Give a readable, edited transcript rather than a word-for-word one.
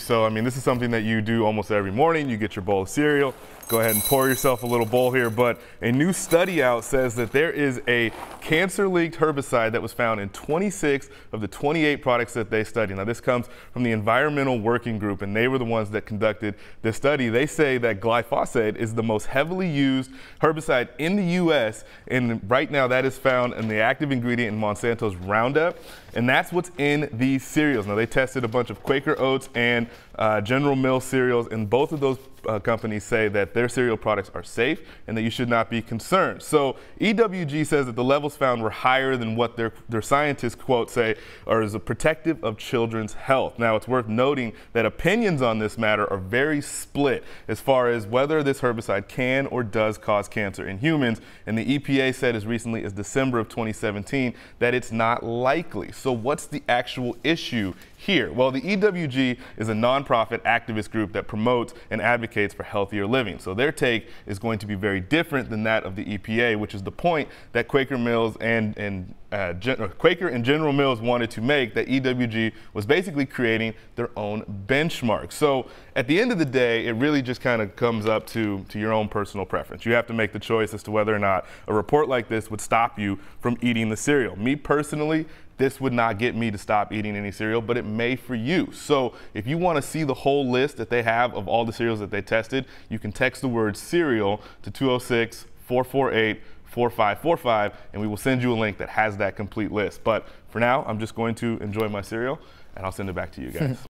So, I mean, this is something that you do almost every morning. You get your bowl of cereal. Go ahead and pour yourself a little bowl here. But a new study out says that there is a cancer-linked herbicide that was found in 26 of the 28 products that they studied. Now, this comes from the Environmental Working Group, and they were the ones that conducted this study. They say that glyphosate is the most heavily used herbicide in the U.S., and right now that is found in the active ingredient in Monsanto's Roundup, and that's what's in these cereals. Now, they tested a bunch of Quaker Oats and General Mills cereals, and both of those companies say that their cereal products are safe and that you should not be concerned. So EWG says that the levels found were higher than what their scientists, quote, say are as a protective of children's health. Now, it's worth noting that opinions on this matter are very split as far as whether this herbicide can or does cause cancer in humans, and the EPA said as recently as December of 2017 that it's not likely. So what's the actual issue here? Well, the EWG is a nonprofit activist group that promotes and advocates for healthier living. So their take is going to be very different than that of the EPA, which is the point that Quaker Mills and Quaker and General Mills wanted to make, that EWG was basically creating their own benchmark. So at the end of the day, it really just kind of comes up to your own personal preference. You have to make the choice as to whether or not a report like this would stop you from eating the cereal. Me personally, this would not get me to stop eating any cereal, but it may for you. So if you want to see the whole list that they have of all the cereals that they tested, you can text the word cereal to 206-448-4545, and we will send you a link that has that complete list. But for now, I'm just going to enjoy my cereal, and I'll send it back to you guys.